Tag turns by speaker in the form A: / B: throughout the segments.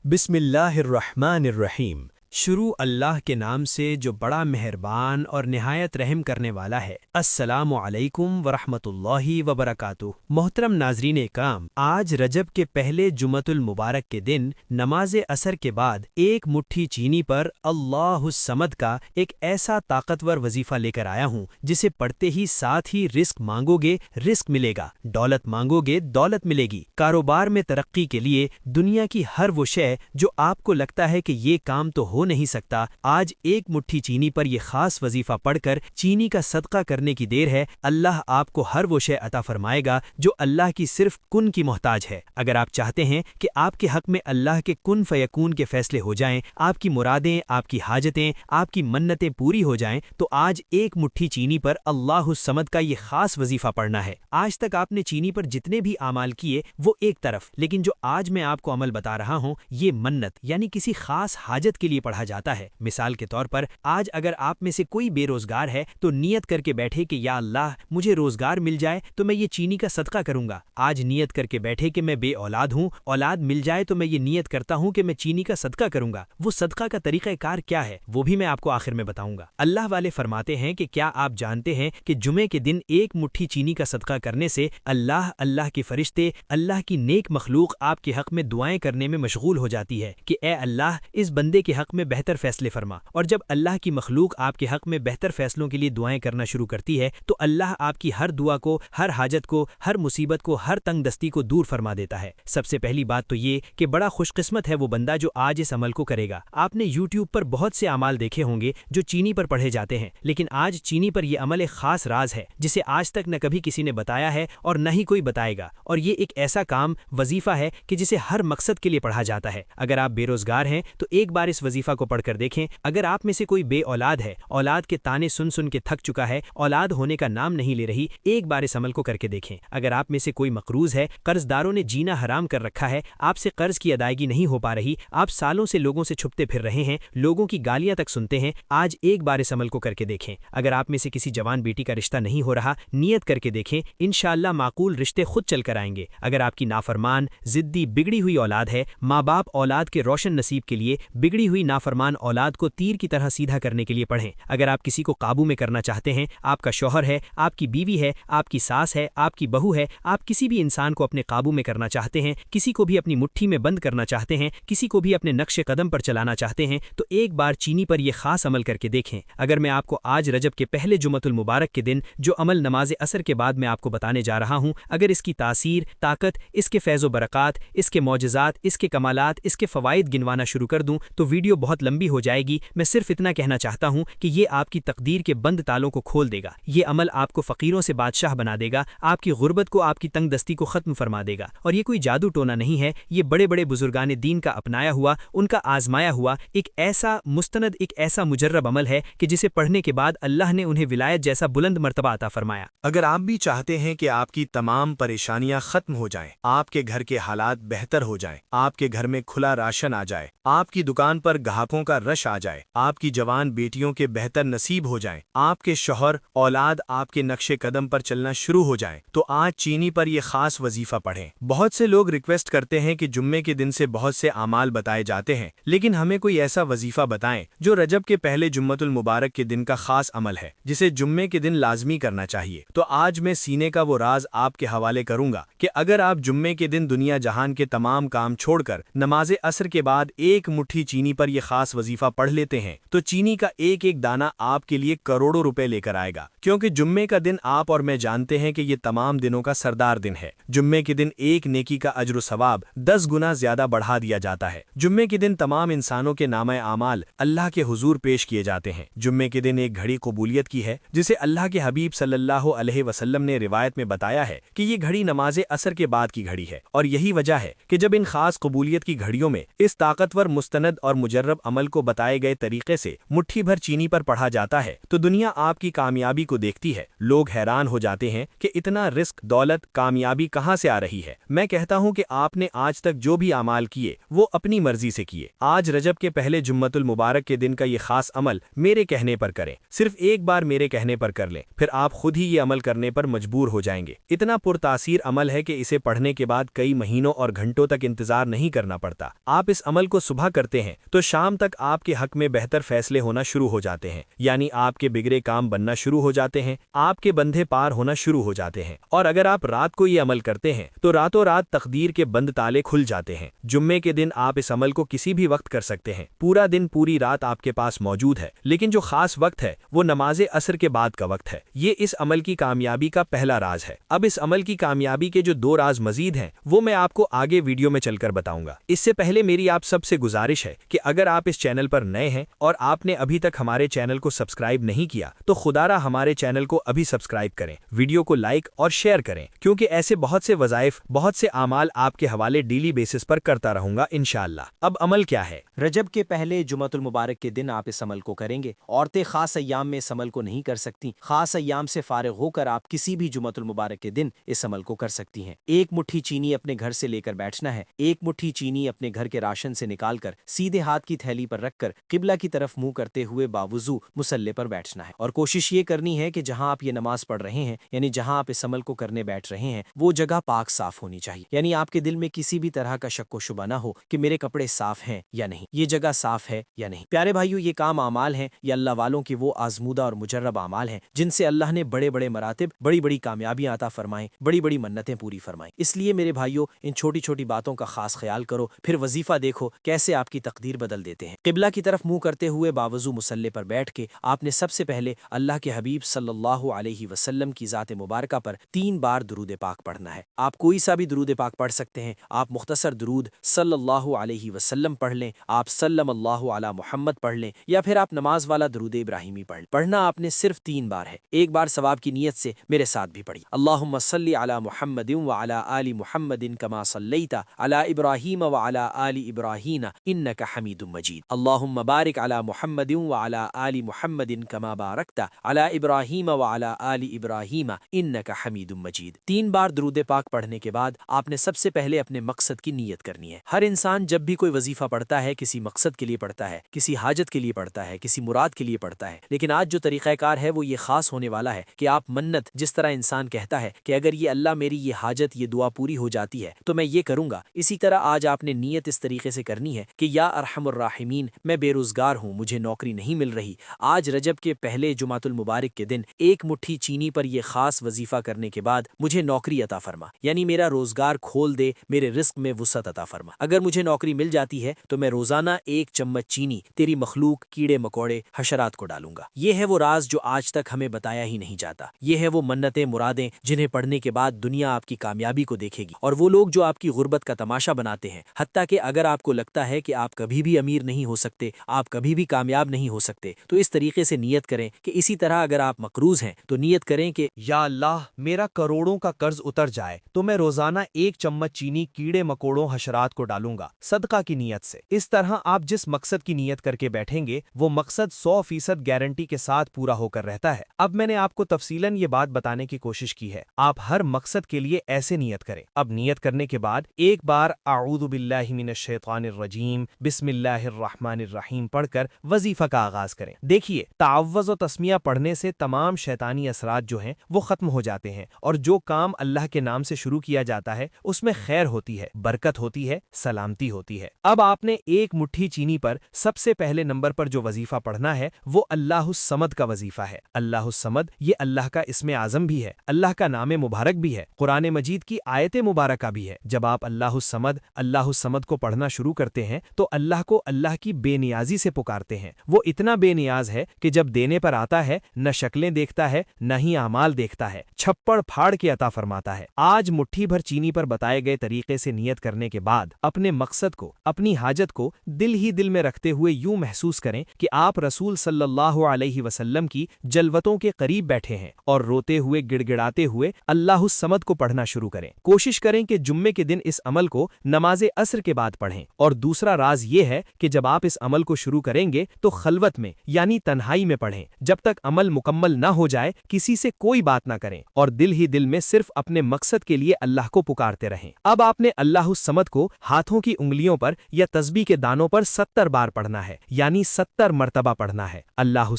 A: بسم اللہ الرحمن الرحیم۔ شروع اللہ کے نام سے جو بڑا مہربان اور نہایت رحم کرنے والا ہے۔ السلام علیکم ورحمۃ اللہ وبرکاتہ۔ محترم ناظرین اکرام، آج رجب کے پہلے جمعۃ المبارک کے دن نماز عصر کے بعد ایک مٹھی چینی پر اللہ الصمد کا ایک ایسا طاقتور وظیفہ لے کر آیا ہوں جسے پڑھتے ہی ساتھ ہی رزق مانگو گے رزق ملے گا، دولت مانگو گے دولت ملے گی۔ کاروبار میں ترقی کے لیے دنیا کی ہر وہ شے جو آپ کو لگتا ہے کہ یہ کام تو ہو نہیں سکتا، آج ایک مٹھی چینی پر یہ خاص وظیفہ پڑھ کر چینی کا صدقہ کرنے کی دیر ہے۔ اللہ آپ کو ہر وہ شے عطا فرمائے گا جو اللہ کی صرف کن کی محتاج ہے۔ اگر آپ چاہتے ہیں کہ آپ کے حق میں اللہ کے کن فیکون کے فیصلے ہو جائیں، آپ کی مرادیں، آپ کی حاجتیں، آپ کی منتیں پوری ہو جائیں، تو آج ایک مٹھی چینی پر اللہ الصمد کا یہ خاص وظیفہ پڑھنا ہے۔ آج تک آپ نے چینی پر جتنے بھی اعمال کیے وہ ایک طرف، لیکن جو آج میں آپ کو عمل بتا رہا ہوں یہ منت یعنی کسی خاص حاجت کے لیے پڑھا جاتا ہے۔ مثال کے طور پر آج اگر آپ میں سے کوئی بے روزگار ہے تو نیت کر کے بیٹھے کہ یا اللہ مجھے روزگار مل جائے تو میں یہ چینی کا صدقہ کروں گا۔ آج نیت کر کے بیٹھے کہ میں بے اولاد ہوں، اولاد مل جائے تو میں یہ نیت کرتا ہوں کہ میں چینی کا صدقہ کروں گا۔ وہ صدقہ کا طریقہ کار کیا ہے وہ بھی میں آپ کو آخر میں بتاؤں گا۔ اللہ والے فرماتے ہیں کہ کیا آپ جانتے ہیں کہ جمعے کے دن ایک مٹھی چینی کا صدقہ کرنے سے اللہ کے فرشتے، اللہ کی نیک مخلوق آپ کے حق میں دعائیں کرنے میں مشغول ہو جاتی ہے کہ اے اللہ اس بندے کے حق میں بہتر فیصلے فرما۔ اور جب اللہ کی مخلوق آپ کے حق میں بہتر فیصلوں کے لیے دعائیں کرنا شروع کرتی ہے تو اللہ آپ کی ہر دعا کو، ہر حاجت کو، ہر مصیبت کو، ہر تنگ دستی کو دور فرما دیتا ہے۔ سب سے پہلی بات تو یہ کہ بڑا خوش قسمت ہے وہ بندہ جو آج اس عمل کو کرے گا۔ آپ نے یوٹیوب پر بہت سے اعمال دیکھے ہوں گے جو چینی پر پڑھے جاتے ہیں، لیکن آج چینی پر یہ عمل ایک خاص راز ہے جسے آج تک نہ کبھی کسی نے بتایا ہے اور نہ ہی کوئی بتائے گا، اور یہ ایک ایسا کام وظیفہ ہے کہ جسے ہر مقصد کے لیے پڑھا جاتا ہے۔ اگر آپ بے روزگار ہیں تو ایک بار اس وظیفہ کو پڑھ کر دیکھیں۔ اگر آپ میں سے کوئی بے اولاد ہے، اولاد کے تانے سن سن کے تھک چکا ہے، اولاد ہونے کا نام نہیں لے رہی، ایک بار اس عمل کو کر کے دیکھیں۔ اگر آپ میں سے کوئی مقروض ہے، قرض داروں نے جینا حرام کر رکھا ہے، آپ سے قرض کی ادائیگی نہیں ہو پا رہی، آپ سالوں سے لوگوں سے چھپتے پھر رہے ہیں، لوگوں کی گالیاں تک سنتے ہیں، آج ایک بار اس عمل کو کر کے دیکھیں۔ اگر آپ میں سے کسی جوان بیٹی کا رشتہ نہیں ہو رہا، نیت کر کے دیکھیں، انشاءاللہ معقول رشتے خود چل کر آئیں گے۔ اگر آپ کی نافرمان، ضدی، بگڑی ہوئی اولاد ہے، ماں باپ اولاد کے روشن نصیب کے لیے بگڑی ہوئی نافرمان اولاد کو تیر کی طرح سیدھا کرنے کے لیے پڑھیں۔ اگر آپ کسی کو قابو میں کرنا چاہتے ہیں، آپ کا شوہر ہے، آپ کی بیوی ہے، آپ کی ساس ہے، آپ کی بہو ہے، آپ کسی بھی انسان کو اپنے قابو میں کرنا چاہتے ہیں، کسی کو بھی اپنی مٹھی میں بند کرنا چاہتے ہیں، کسی کو بھی اپنے نقش قدم پر چلانا چاہتے ہیں، تو ایک بار چینی پر یہ خاص عمل کر کے دیکھیں۔ اگر میں آپ کو آج رجب کے پہلے جمعۃ المبارک کے دن جو عمل نماز عصر کے بعد میں آپ کو بتانے جا رہا ہوں، اگر اس کی تاثیر، طاقت، اس کے فیض و برکات، اس کے معجزات، اس کے کمالات، اس کے فوائد گنوانا شروع کر دوں تو ویڈیو بہت لمبی ہو جائے گی۔ میں صرف اتنا کہنا چاہتا ہوں کہ یہ آپ کی تقدیر کے بند تالوں کو کھول دے گا۔ یہ عمل آپ کو فقیروں سے بادشاہ بنا دے گا، آپ کی غربت کو، آپ کی تنگ دستی کو ختم فرما دے گا۔ اور یہ کوئی جادو ٹونا نہیں ہے، یہ بڑے بڑے بزرگان دین کا اپنایا ہوا، ان کا آزمایا ہوا ایک ایسا مستند، ایک ایسا مجرب عمل ہے کہ جسے پڑھنے کے بعد اللہ نے انہیں ولایت جیسا بلند مرتبہ عطا فرمایا۔
B: اگر آپ بھی چاہتے ہیں کہ آپ کی تمام پریشانیاں ختم ہو جائیں، آپ کے گھر کے حالات بہتر ہو جائیں، آپ کے گھر میں کھلا راشن آ جائے، آپ کی دکان پر گاہکوں کا رش آ جائے، آپ کی جوان بیٹیوں کے بہتر نصیب ہو جائیں، آپ کے شوہر، اولاد آپ کے نقش قدم پر چلنا شروع ہو جائیں، تو آج چینی پر یہ خاص وظیفہ پڑھیں۔ بہت سے لوگ ریکویسٹ کرتے ہیں کہ جمعے کے دن سے بہت سے اعمال بتائے جاتے ہیں، لیکن ہمیں کوئی ایسا وظیفہ بتائیں جو رجب کے پہلے جمعۃ المبارک کے دن کا خاص عمل ہے جسے جمعے کے دن لازمی کرنا چاہیے۔ تو آج میں سینے کا وہ راز آپ کے حوالے کروں گا کہ اگر آپ جمعے کے دن دنیا جہان کے تمام کام چھوڑ کر نماز عصر کے بعد ایک مٹھی چینی پر یہ خاص وظیفہ پڑھ لیتے ہیں تو چینی کا ایک ایک دانہ آپ کے لیے کروڑوں روپے لے کر آئے گا، کیونکہ جمعے کا دن آپ اور میں جانتے ہیں کہ یہ تمام دنوں کا سردار دن ہے۔ جمعے کے دن ایک نیکی کا اجر و ثواب 10 گنا زیادہ بڑھا دیا جاتا ہے۔ جمعے کے دن تمام انسانوں کے نامہ اعمال اللہ کے حضور پیش کیے جاتے ہیں۔ جمعے کے دن ایک گھڑی قبولیت کی ہے جسے اللہ کے حبیب صلی اللہ علیہ وسلم نے روایت میں بتایا ہے کہ یہ گھڑی نماز عصر کے بعد کی گھڑی ہے، اور یہی وجہ ہے کہ جب ان خاص قبولیت کی گھڑیوں میں اس طاقتور مستند اور مجرب मुजर्रब अमल को बताए गए तरीके से मुट्ठी भर चीनी पर पढ़ा जाता है तो दुनिया आपकी कामयाबी को देखती है। लोग हैरान हो जाते हैं कि इतना रिस्क, दौलत, कामयाबी कहाँ से आ रही है। मैं कहता हूँ कि आपने आज तक जो भी अमाल किए वो अपनी मर्जी से किए। आज रजब के पहले जुम्मतुल मुबारक के दिन का ये खास अमल मेरे कहने पर करें। सिर्फ एक बार मेरे कहने पर कर लें, फिर आप खुद ही ये अमल करने पर मजबूर हो जाएंगे। इतना पुरतासीर अमल है कि इसे पढ़ने के बाद कई महीनों और घंटों तक इंतजार नहीं करना पड़ता। आप इस अमल को सुबह करते हैं तो शाम तक आपके हक में बेहतर फैसले होना शुरू हो जाते हैं, यानी आपके बिगड़े काम बनना शुरू हो जाते हैं, आपके बंधे पार होना शुरू हो जाते हैं। और अगर आप रात को ये अमल करते हैं तो रातों रात तकदीर के बंद ताले खुल जाते हैं। जुम्मे के दिन आप इस अमल को किसी भी वक्त कर सकते हैं। पूरा दिन, पूरी रात आपके पास मौजूद है, लेकिन जो खास वक्त है वो नमाज असर के बाद का वक्त है। ये इस अमल की कामयाबी का पहला राज है। अब इस अमल की कामयाबी के जो 2 राज मजीद हैं वो मैं आपको आगे वीडियो में चलकर बताऊंगा। इससे पहले मेरी आप सबसे गुजारिश है कि अगर आप इस चैनल पर नए हैं और आपने अभी तक हमारे चैनल को सब्सक्राइब नहीं किया तो खुदारा हमारे चैनल को अभी सब्सक्राइब करें, वीडियो को लाइक और शेयर करें, क्योंकि ऐसे बहुत से वज़ाइफ, बहुत से आमाल आपके हवाले डेली बेसिस पर करता रहूंगा इंशाअल्लाह। अब अमल क्या है?
C: रजब के पहले जुमतुल मुबारक के दिन आप इस अमल को करेंगे। औरतें खास अय्याम में इस अमल को नहीं कर सकती। खास अय्याम से फारिग होकर आप किसी भी जुमतुल मुबारक के दिन इस अमल को कर सकती हैं। 1 मुट्ठी चीनी अपने घर से लेकर बैठना है। 1 मुट्ठी चीनी अपने घर के राशन से निकालकर सीधे हाथ की थैली पर रखकर किबला की तरफ मुंह करते हुए बावुजू मुसल्ले पर बैठना है। और कोशिश ये करनी है कि जहां आप ये नमाज पढ़ रहे हैं, यानी जहां आप इस अमल को करने बैठ रहे हैं, वो जगह पाक साफ होनी चाहिए। यानी आपके दिल में किसी भी तरह का शक व शुबा ना हो कि मेरे कपड़े साफ हैं या नहीं, ये जगह साफ है या नहीं। प्यारे भाइयों, ये काम आमाल हैं, ये अल्लाह वालों की वो आजमूदा और मुजर्रब आमाल हैं जिनसे अल्लाह ने बड़े बड़े मरातिब, बड़ी बड़ी कामयाबियां अता फरमाएं, बड़ी बड़ी मन्नतें पूरी फरमाएं। इसलिए मेरे भाइयों, इन छोटी छोटी बातों का खास ख्याल करो, फिर वजीफा देखो कैसे आपकी तकदीर बदल देते हैं। किबला की तरफ मुंह करते हुए बावजू मुसल्ले पर बैठ के आपने सबसे पहले अल्लाह के हबीब सल्लल्लाहु अलैहि वसल्लम की ज़ात मुबारका पर 3 बार दुरूद पाक पढ़ना है। आप कोई सा भी दुरूद पाक पढ़ सकते हैं। आप मुख्तसर दुरूद सल्लल्लाहु अलैहि वसल्लम पढ़ लें, आप सल्लल्लाहु अला मुहम्मद पढ़ लें, या फिर आप नमाज वाला दुरूद इब्राहिमी पढ़ लें। पढ़ना आपने सिर्फ 3 बार है। एक बार सवाब की नीयत से मेरे साथ भी पढ़िए। अल्लाहुम्मा सल्ली अला मुहम्मदिन व अला आलि मुहम्मदिन कमा सल्लैता अला इब्राहीम व अला आलि इब्राहीम इन्नका हमीदुम मजीद। अल्लाहुम्मा बारिक अला मुहम्मदिन व अला आलि मुहम्मदिन कमा बारकता अला इब्राहीम व अला आलि इब्राहीम इन्नका हमीदुम मजीद। 3 बार दुरूद पाक पढ़ने के बाद आपने सबसे पहले अपने मकसद की नीयत करनी है। हर इंसान जब भी कोई वजीफा पढ़ता है किसी मकसद के लिए पढ़ता है, किसी हाजत के लिए पढ़ता है, किसी मुराद के लिए पढ़ता है। लेकिन आज जो तरीक़ाकार है वो ये खास होने वाला है कि आप मन्नत, जिस तरह इंसान कहता है कि अगर ये अल्लाह मेरी ये हाजत, ये दुआ पूरी हो जाती है तो मैं ये करूंगा, इसी तरह आज आपने नीयत इस तरीके से करनी है कि या अरहमुर राहिमीन, मैं बेरोजगार हूँ, मुझे नौकरी नहीं मिल रही। आज रजब के पहले जुमातुल मुबारक के दिन 1 मुट्ठी चीनी पर यह खास वजीफा करने के बाद मुझे नौकरी अता फरमा, यानी मेरा रोजगार खोल दे, मेरे रिस्क में वुसअत अता फरमा। अगर मुझे नौकरी मिल जाती है तो मैं रोजाना 1 चम्मच चीनी तेरी मखलूक, कीड़े मकोड़े, हशरात को डालूंगा। ये है वो राज जो आज तक हमें बताया ही नहीं जाता। ये है वो मन्नतें, मुरादें जिन्हें पढ़ने के बाद दुनिया आपकी कामयाबी को देखेगी। और वो लोग जो आपकी गुर्बत का तमाशा बनाते हैं, हत्ता कि अगर आपको लगता है कि आप कभी भी अमीर नहीं हो सकते, आप कभी भी कामयाब नहीं हो सकते, तो इस तरीके से नियत करें कि इसी तरह अगर आप मकरूज हैं तो नियत करें कि
B: या अल्लाह, मेरा करोड़ों का कर्ज उतर जाए तो मैं रोजाना 1 चम्मच चीनी कीड़े मकोड़ों, हशरात को डालूंगा, सदका की नीयत से। इस तरह आप जिस मकसद की नीयत करके बैठेंगे वो मकसद 100% गारंटी के साथ पूरा होकर रहता है। अब मैंने आपको तफसीलन ये बात बताने की कोशिश की है। आप हर मकसद के लिए ऐसे नियत करें। अब नियत करने के बाद एक बार अऊज़ु बिल्लाहि मिनश शैतानिर रजीम बिस्मिल्लाहिर रहमानिर रहीम पढ़कर वजीफा का आगाज करें। देखिए, ताव्वुज़ व तस्मिया पढ़ने से तमाम शैतानी असरात जो हैं वो खत्म हो जाते हैं, और जो काम अल्लाह के नाम से शुरू किया जाता है उसमें खैर होती है, बरकत होती है, सलामती होती है। अब आपने 1 मुट्ठी चीनी पर सबसे पहले नंबर पर जो वजीफा पढ़ना है वो अल्लाहुस समद का वजीफा है। अल्लाहुस समद ये अल्लाह का इस्मे आज़म भी है, अल्लाह का नाम मुबारक भी है, कुरान मजीद की आयत मुबारका भी है। जब आप अल्लाहुस समद को पढ़ना शुरू करते हैं तो अल्लाह को अल्लाह की बेनियाजी से पुकारते हैं। वो इतना बेनियाज है कि जब देने पर आता है न शक्लें देखता है न ही आमाल देखता है, छप्पड़ फाड़ के अता फरमाता है। आज मुट्ठी भर चीनी पर बताए गए तरीके से नियत करने के बाद अपने मकसद को, अपनी हाजत को दिल ही दिल में रखते हुए यूं महसूस करें कि आप रसूल सल्लल्लाहु अलैहि वसल्लम की जलवतों के करीब बैठे हैं और रोते हुए, गिड़गिड़ाते हुए अल्लाहुस समद को पढ़ना शुरू करें। कोशिश करें कि जुम्मे के दिन इस अमल को नमाज असर के बाद पढ़ें। और दूसरा राज ये है
A: کہ جب آپ اس عمل کو شروع کریں گے تو خلوت میں یعنی تنہائی میں پڑھیں، جب تک عمل مکمل نہ ہو جائے کسی سے کوئی بات نہ کریں اور دل ہی دل میں صرف اپنے مقصد کے لیے اللہ کو پکارتے رہیں۔ اب آپ نے اللہ الصمد کو ہاتھوں کی انگلیوں پر یا تسبیح کے دانوں پر 70 بار پڑھنا ہے، یعنی 70 مرتبہ پڑھنا ہے۔ اللہ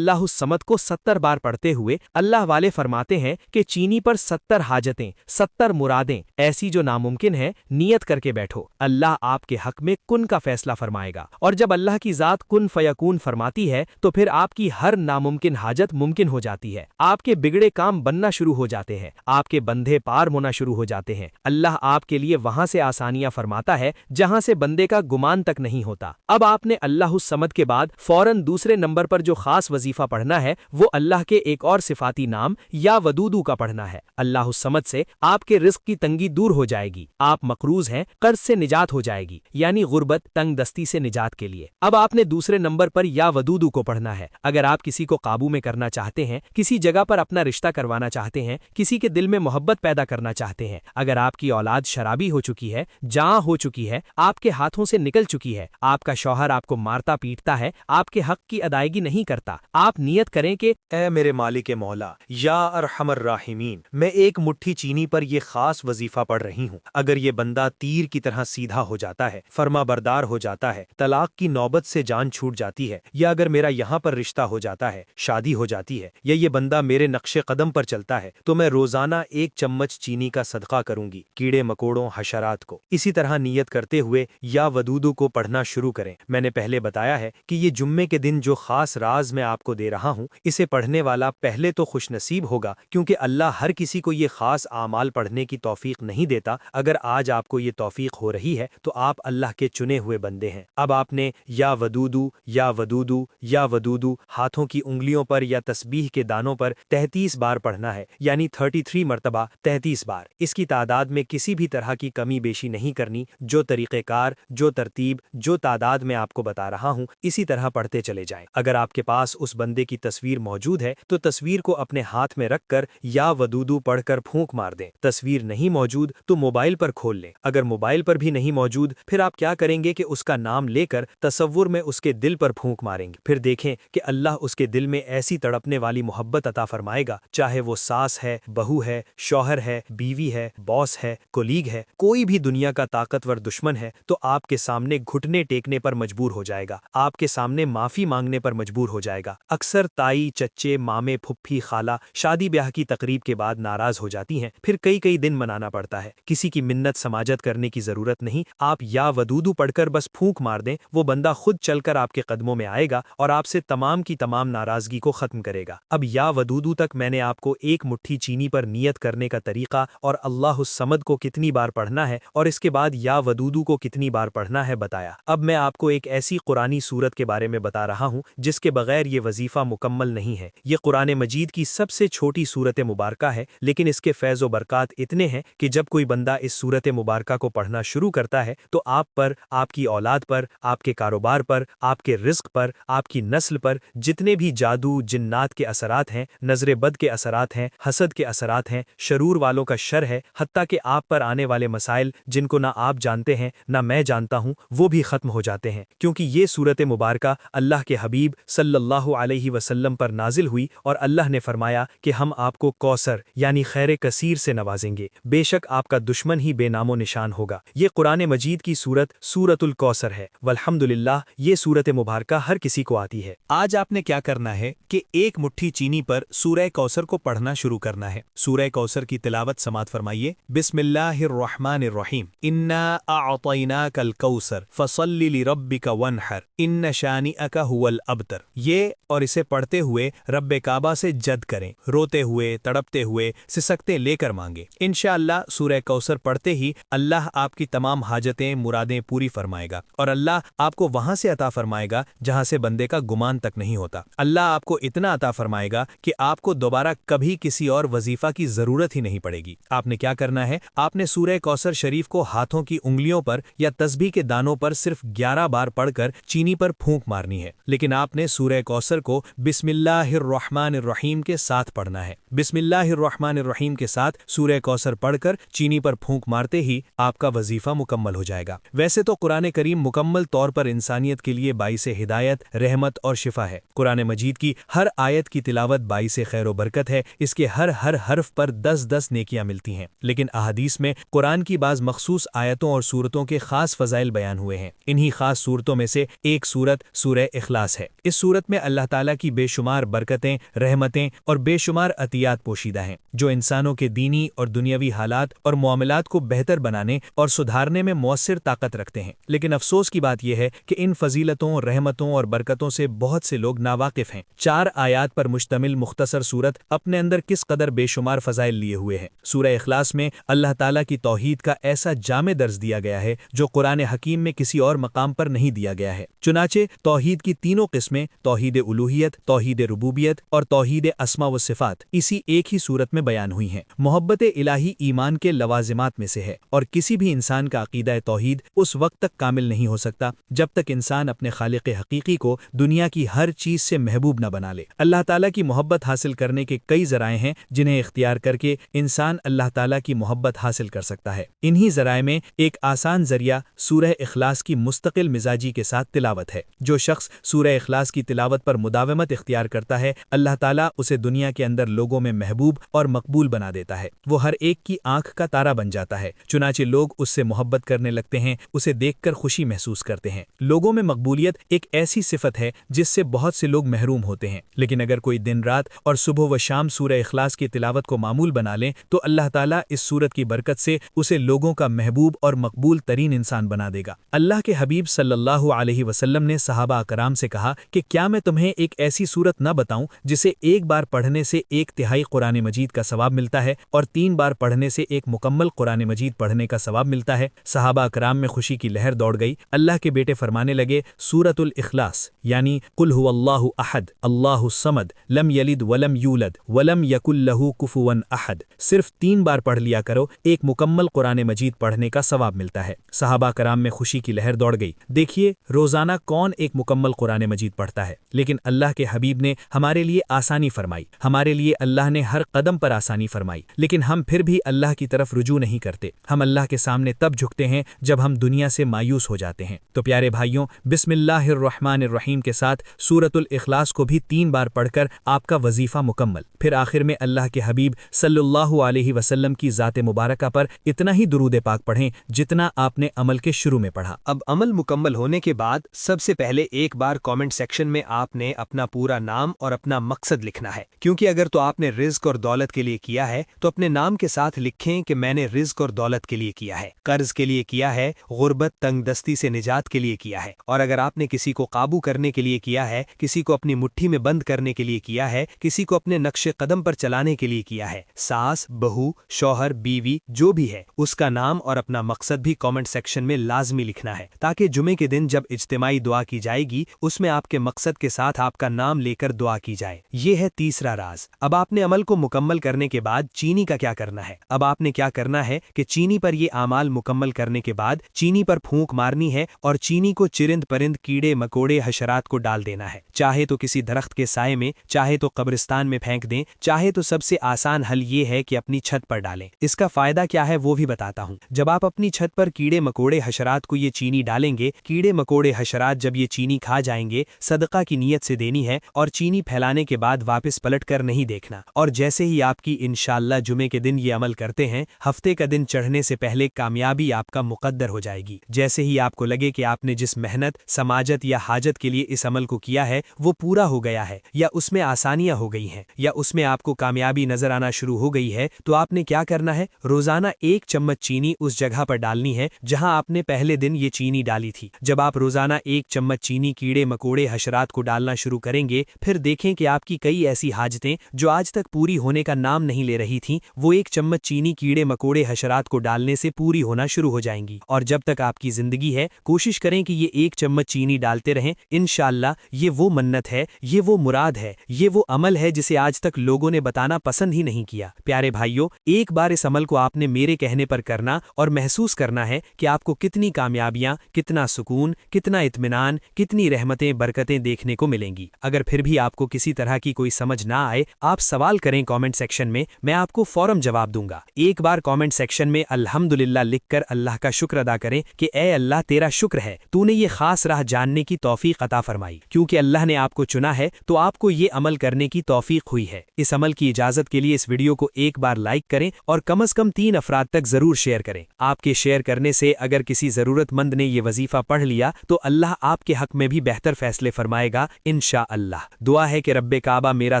A: الصمد کو 70 بار پڑھتے ہوئے اللہ والے فرماتے ہیں کہ چینی پر 70 حاجتیں، 70 مرادیں ایسی جو ناممکن ہیں نیت کر کے بیٹھو، اللہ آپ کے حق میں کن کا فیصلہ فرمائے گا، اور جب اللہ کی ذات کن فیکون فرماتی ہے تو پھر آپ کی ہر ناممکن حاجت ممکن ہو جاتی ہے، آپ کے بگڑے کام بننا شروع ہو جاتے ہیں، آپ کے بندھے پار ہونا شروع ہو جاتے ہیں۔ اللہ آپ کے لیے وہاں سے آسانیاں فرماتا ہے جہاں سے بندے کا گمان تک نہیں ہوتا۔ اب آپ نے اللہ الصمد کے بعد فوراً دوسرے نمبر پر جو خاص وظیفہ پڑھنا ہے وہ اللہ کے ایک اور صفاتی نام یا ودودو کا پڑھنا ہے۔ اللہ الصمد سے آپ کے رزق کی تنگی دور ہو جائے گی، آپ مقروض ہیں، قرض سے نجات ہو جائے گی، یعنی غربت تنگ دستی سے نجات کے لیے۔ اب آپ نے دوسرے نمبر پر یا ودودو کو پڑھنا ہے۔ اگر آپ کسی کو قابو میں کرنا چاہتے ہیں، کسی جگہ پر اپنا رشتہ کروانا چاہتے ہیں، کسی کے دل میں محبت پیدا کرنا چاہتے ہیں، اگر آپ کی اولاد شرابی ہو چکی ہے، جاں ہو چکی ہے، آپ کے ہاتھوں سے نکل چکی ہے، آپ کا شوہر آپ کو مارتا پیٹتا ہے، آپ کے حق کی ادائیگی نہیں کرتا، آپ نیت کریں کہ
B: اے میرے مالک مولا یا ارحم الراحمین، میں ایک مٹھی چینی پر یہ خاص وظیفہ پڑھ رہی ہوں، اگر یہ بندہ تیر کی طرح سیدھا ہو جاتا ہے، فرما بردار ہو جاتا ہے، طلاق کی نوبت سے جان چھوٹ جاتی ہے، یا اگر میرا یہاں پر رشتہ ہو جاتا ہے، شادی ہو جاتی ہے، یا یہ بندہ میرے نقش قدم پر چلتا ہے، تو میں روزانہ 1 چمچ چینی کا صدقہ کروں گی کیڑے مکوڑوں حشرات کو۔ اسی طرح نیت کرتے ہوئے یا ودودو کو پڑھنا شروع کریں۔ میں نے پہلے بتایا ہے کہ یہ جمعے کے دن جو خاص راز میں آپ کو دے رہا ہوں، اسے پڑھنے والا پہلے تو خوش نصیب ہوگا، کیونکہ اللہ ہر کسی کو یہ خاص اعمال پڑھنے کی توفیق نہیں دیتا۔ اگر آج آپ کو یہ توفیق ہو رہی ہے تو آپ اللہ کے چنے ہوئے بندے ہیں۔ اب آپ نے یا ودودو یا ودودو یا ودودو ہاتھوں کی انگلیوں پر یا تسبیح کے دانوں پر 33 بار پڑھنا ہے، یعنی 33 مرتبہ 33 بار۔ اس کی تعداد میں کسی بھی طرح کی کمی بیشی نہیں کرنی، جو طریقہ کار، جو ترتیب، جو تعداد میں آپ کو بتا رہا ہوں اسی طرح پڑھتے چلے جائیں۔ اگر آپ کے پاس اس بندے کی تصویر موجود ہے تو تصویر کو اپنے ہاتھ میں رکھ کر یا ودودو پڑھ کر پھونک مار دیں۔ تصویر نہیں موجود تو موبائل پر کھول لیں، اگر موبائل پر بھی نہیں موجود پھر آپ کیا کریں گے کہ اس کا نام لے کر تصور میں اس کے دل پر پھونک ماریں گے، پھر دیکھیں کہ اللہ اس کے دل میں ایسی تڑپنے والی محبت عطا فرمائے گا، چاہے وہ ساس ہے، بہو ہے، شوہر ہے، بیوی ہے، باس ہے، کولیگ ہے، کوئی بھی دنیا کا طاقتور دشمن ہے تو آپ کے سامنے گھٹنے ٹیکنے پر مجبور ہو جائے گا، آپ کے سامنے معافی مانگنے پر مجبور ہو جائے گا۔ اکثر تائی، چچے، مامے، پھپھی، خالہ شادی بیاہ کی تقریب کے بعد ناراض ہو جاتی ہیں، پھر کئی دن منانا پڑتا ہے۔ کسی کی منت سماجت کرنے کی ضرورت نہیں، آپ یا ودودو پڑھ کر بس پھونک مار دیں، وہ بندہ خود چل کر آپ کے قدموں میں آئے گا اور آپ سے تمام کی تمام ناراضگی کو ختم کرے گا۔ اب یا ودودو تک میں نے آپ کو ایک مٹھی چینی پر نیت کرنے کا طریقہ اور اللہ الصمد کو کتنی بار پڑھنا ہے اور اس کے بعد یا ودودو کو کتنی بار پڑھنا ہے بتایا۔ اب میں آپ کو ایک ایسی قرآنی سورت کے بارے میں بتا رہا ہوں جس کے بغیر یہ وظیفہ مکمل نہیں ہے۔ یہ قرآن مجید کی سب سے چھوٹی سورت مبارکہ ہے، لیکن اس کے فیض و برکات اتنے ہیں کہ جب کوئی بندہ اس سورت مبارکہ کو پڑھنا شروع کرتا ہے تو آپ پر، آپ کی اولاد پر، آپ کے کاروبار پر، آپ کے رزق پر، آپ کی نسل پر جتنے بھی جادو، جنات کے اثرات ہیں، نظر بد کے اثرات ہیں، حسد کے اثرات ہیں، شرور والوں کا شر ہے، حتیٰ کہ آپ پر آنے والے مسائل جن کو نہ آپ جانتے ہیں نہ میں جانتا ہوں وہ بھی ختم ہو جاتے ہیں، کیونکہ یہ سورت مبارکہ اللہ کے حبیب صلی اللہ علیہ وسلم پر نازل ہوئی اور اللہ نے فرمایا کہ ہم آپ کو کوثر یعنی خیر کثیر سے نوازیں گے، بے شک آپ کا دشمن ہی بے نام و نشان ہوگا۔ یہ قرآن مجید کی سورت سورت الکوثر ہے، والحمدللہ یہ سورت مبارکہ ہر کسی کو آتی ہے۔
D: آج آپ نے کیا کرنا ہے کہ ایک مٹھی چینی پر سورہ کوثر کو پڑھنا شروع کرنا ہے۔ سورہ کوثر کی تلاوت سماعت فرمائیے۔ بسم اللہ الرحمن الرحیم، انا اعطیناک الکوثر فصل لربک وانحر ان شانئک هو الابتر۔ یہ اور اسے پڑھتے ہوئے رب کعبہ سے جد کریں، روتے ہوئے، تڑپتے ہوئے، سسکتے لے کر مانگیں۔ انشاءاللہ سورہ کوثر پڑھتے ہی اللہ آپ کی تمام حاجتیں، مرادیں پوری فرمائے گا، اور اللہ آپ کو وہاں سے عطا فرمائے گا جہاں سے بندے کا گمان تک نہیں ہوتا۔ اللہ آپ کو اتنا عطا فرمائے گا کہ آپ کو دوبارہ کبھی کسی اور وظیفہ کی ضرورت ہی نہیں پڑے گی۔ آپ نے کیا کرنا ہے، آپ نے سورہ کوثر شریف کو ہاتھوں کی انگلیوں پر یا تسبیح کے دانوں پر صرف 11 بار پڑھ کر چینی پر پھونک مارنی ہے، لیکن آپ نے سورہ کوثر کو بسم اللہ الرحمن الرحیم کے ساتھ پڑھنا ہے۔ بسم اللہ الرحمن الرحیم کے ساتھ سورہ کوثر پڑھ کر چینی پر پھونک مارتے ہی آپ کا وظیفہ مکمل ہو جائے گا۔ ویسے تو قرآن کریم मुकम्मल तौर पर इंसानियत के लिए बाइस हिदायत, रहमत और शिफा है। कुरान मजीद की हर आयत की तिलावत बाइस खैर व बरकत है। इसके हर हर्फ पर 10-10 नेकियां मिलती हैं। लेकिन अहादीस में कुरान की बाज़ मखसूस आयतों और सूरतों के खास फ़ज़ाइल बयान हुए हैं। इन्हीं खास सूरतों में से एक सूरत सूरह इखलास है। इस सूरत में अल्लाह ताला की बेशुमार बरकतें, रहमतें और बेशुमार अतियात पोशीदा हैं, जो इंसानों के दीनी और दुनियावी हालात और मामलात को बेहतर बनाने और सुधारने में मौसर ताकत रखते हैं। लेकिन अफसोस की बात यह है कि इन फजीलतों, रहमतों और बरकतों से बहुत से लोग नावाकिफ हैं। 4 आयात पर मुश्तमिल मुख्तसर सूरत अपने अंदर किस कदर बेशुमार फजाइल लिए हुए है। सूरह इखलास में अल्लाह ताला की तौहीद का ऐसा जामे दर्ज दिया गया है जो कुरान हकीम में किसी और मकाम पर नहीं दिया गया है। चुनाचे तौहीद की तीनों किस्में, तौहीद उलूहियत, तौहीद रुबूबियत और तौहीद अस्मा व सिफात, इसी एक ही सूरत में बयान हुई हैं। मोहब्बत इलाही ईमान के लवाजिमात में से है और किसी भी इंसान का अकीदा तौहीद उस वक्त तक कामिल नहीं हो सकता जब तक इंसान अपने खालिक हकीकी को दुनिया की हर चीज से महबूब न बना ले। अल्लाह ताला की मोहब्बत हासिल करने के कई ज़राए हैं जिन्हें इख्तियार करके इंसान अल्लाह ताला की मोहब्बत हासिल कर सकता है। इन्हीं ज़राए में एक आसान जरिया सूरह इखलास की मुस्तकिल मिजाजी के साथ तिलावत है। जो शख्स सूरह इखलास की तिलावत पर मुदावमत इख्तियार करता है, अल्लाह ताला उसे दुनिया के अंदर लोगों में महबूब और मकबूल बना देता है। वो हर एक की आंख का तारा बन जाता है। चुनाचे लोग उससे मोहब्बत करने लगते हैं, उसे देखकर खुशी महसूस करते हैं। लोगों में मकबूलियत एक ऐसी सिफत है जिससे बहुत से लोग महरूम होते हैं। लेकिन अगर कोई दिन रात और सुबह व शाम सूरह इखलास की तिलावत को मामूल बना ले तो अल्लाह ताला इस सूरत की बरकत से उसे लोगों का महबूब और मकबूल तरीन इंसान बना देगा। अल्लाह के हबीब सल्लल्लाहु अलैहि वसल्लम ने सहाबा अकराम से कहा कि क्या मैं तुम्हें एक ऐसी सूरत न बताऊं जिसे एक बार पढ़ने से 1/3 कुरान मजीद का सवाब मिलता है और 3 बार पढ़ने से एक मुकम्मल कुरान मजीद पढ़ने का सवाब मिलता है। सहाबा अकराम में खुशी की लहर दौड़ गई। अल्लाह के बेटे फरमाने लगे, सूरतुल इखलास यानी कुल हुवल्लाहु अहद, अल्लाहु समद, लम यलिद वलम यूलद वलम यकुल लहू कुफुवन अहद, सिर्फ 3 बार पढ़ लिया करो, एक मुकम्मल कुरान मजीद पढ़ने का सवाब मिलता है। सहाबा कराम में खुशी की लहर दौड़ गई। देखिए, रोजाना कौन एक मुकम्मल कुरान मजीद पढ़ता है, लेकिन अल्लाह के हबीब ने हमारे लिए आसानी फरमाई। हमारे लिए अल्लाह ने हर कदम पर आसानी फरमाई, लेकिन हम फिर भी अल्लाह की तरफ रुजू नहीं करते। हम अल्लाह के सामने तब झुकते हैं जब हम दुनिया से मायूस हो जाते हैं। तो प्यारे भाइयों, बिस्मिल्लाहिर्रहमानिर्रहीम के साथ सूरतुल इखलास को भी 3 बार पढ़कर आपका वजीफा मुकम्मल। फिर आखिर में अल्लाह के हबीब सल्लल्लाहु अलैहि वसल्लम की ज़ात मुबारका पर इतना ही दुरूद पाक पढ़ें जितना आपने अमल के शुरू में पढ़ा।
A: अब अमल मुकम्मल होने के बाद सबसे पहले एक बार कमेंट सेक्शन में आपने अपना पूरा नाम और अपना मकसद लिखना है, क्योंकि अगर तो आपने रिज़्क और दौलत के लिए किया है तो अपने नाम के साथ लिखें कि मैंने रिज़्क और दौलत के लिए किया है, कर्ज के लिए किया है, गुर्बत तंगदस्ती से निजात के लिए किया है। और अगर आपने किसी को काबू करने के लिए किया है, किसी को अपनी मुट्ठी में बंद करने के लिए किया है, किसी को अपने नक्शे कदम पर चलाने के लिए किया है, सास, बहू, शौहर, बीवी जो भी है, उसका नाम और अपना मकसद भी कमेंट सेक्शन में लाजमी लिखना है, ताकि जुमे के दिन जब इज्तिमाई दुआ की जाएगी उसमें आपके मकसद के साथ आपका नाम लेकर दुआ की जाए। ये है तीसरा राज। अब आपने अमल को मुकम्मल करने के बाद चीनी का क्या करना है? अब आपने क्या करना है कि चीनी पर ये आमाल मुकम्मल करने के बाद चीनी पर फूंक मारनी है और चीनी को चिरिंद परिंद, कीड़े मकोड़े, हशरात को डाल देना है। चाहे तो किसी दरख्त के साए में, चाहे तो कब्रिस्तान में फेंक दें, चाहे तो सबसे आसान हल ये है कि अपनी छत पर डालें। इसका फायदा क्या है वो भी बताता हूँ। जब आप अपनी छत पर कीड़े मकोड़े हशरात को ये चीनी डालेंगे, कीड़े मकोड़े हशरात जब ये चीनी खा जाएंगे, सदका की नीयत से देनी है और चीनी फैलाने के बाद वापस पलट कर नहीं देखना। और जैसे ही आपकी इंशाअल्लाह जुमे के दिन ये अमल करते हैं, हफ्ते का दिन चढ़ने से पहले कामयाबी आपका मुकद्दर हो जाएगी। जैसे ही आपको लगे कि आपने जिस मेहनत, समाजत या हाजत के लिए इस अमल को किया है वो पूरा हो गया है, या उसमें आसानियां हो गई हैं, या उसमें आपको कामयाबी नजर आना शुरू हो गई है, तो आपने क्या करना है? रोजाना 1 चम्मच चीनी उस जगह पर डालनी है जहां आपने पहले दिन ये चीनी डाली थी। जब आप रोजाना 1 चम्मच चीनी कीड़े मकोड़े हशरात को डालना शुरू करेंगे, फिर देखें कि आपकी कई ऐसी हाजतें जो आज तक पूरी होने का नाम नहीं ले रही थीं, वो 1 चम्मच चीनी कीड़े मकोड़े हशरात को डालने से पूरी होना शुरू हो जाएंगी। और जब तक आपकी जिंदगी है, कोशिश करें कि ये 1 चम्मच चीनी डालते रहें। इंशाअल्लाह ये वो मन्नत है, ये वो मुराद है, ये वो अमल है जिसे आज तक लोगों ने बताना पसंद ही नहीं किया। प्यारे भाइयों, एक बार इस अमल को आपने मेरे कहने पर करना और महसूस करना है कि आपको कितनी कामयाबियां, कितना सुकून, कितना इत्मीनान, कितनी रहमतें बरकतें देखने को मिलेंगी। अगर फिर भी आपको किसी तरह की कोई समझ ना आए, आप सवाल करें कमेंट सेक्शन में, मैं आपको फौरन जवाब दूंगा। एक बार कमेंट सेक्शन में अल्हम्दुलिल्लाह लिखकर अल्लाह का शुक्र अदा करें कि ए अल्लाह तेरा تیرا شکر ہے تو نے یہ خاص راہ جاننے کی توفیق عطا فرمائی، کیونکہ اللہ نے آپ کو چنا ہے تو آپ کو یہ عمل کرنے کی توفیق ہوئی ہے۔ اس عمل کی اجازت کے لیے اس ویڈیو کو ایک بار لائک کریں اور کم از کم 3 افراد تک ضرور شیئر کریں۔ آپ کے شیئر کرنے سے اگر کسی ضرورت مند نے یہ وظیفہ پڑھ لیا تو اللہ آپ کے حق میں بھی بہتر فیصلے فرمائے گا انشاءاللہ۔ دعا ہے کہ رب کعبہ میرا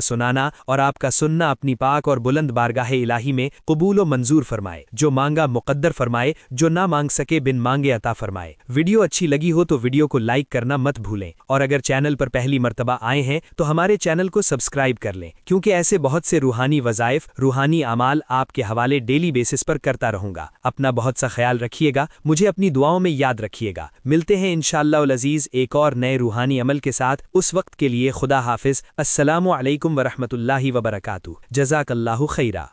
A: سنانا اور آپ کا سننا اپنی پاک اور بلند بارگاہ الہی میں قبول و منظور فرمائے، جو مانگا مقدر فرمائے، جو نہ مانگ سکے بن مانگے عطا فرمائے۔ ویڈیو اچھی لگی ہو تو ویڈیو کو لائک کرنا مت بھولیں، اور اگر چینل پر پہلی مرتبہ آئے ہیں تو ہمارے چینل کو سبسکرائب کر لیں، کیونکہ ایسے بہت سے روحانی وظائف، روحانی اعمال آپ کے حوالے ڈیلی بیسس پر کرتا رہوں گا۔ اپنا بہت سا خیال رکھیے گا، مجھے اپنی دعاؤں میں یاد رکھیے گا۔ ملتے ہیں انشاءاللہ العزیز ایک اور نئے روحانی عمل کے ساتھ، اس وقت کے لیے خدا حافظ۔ السلام علیکم ورحمۃ اللہ وبرکاتہ۔ جزاک اللہ خیرہ۔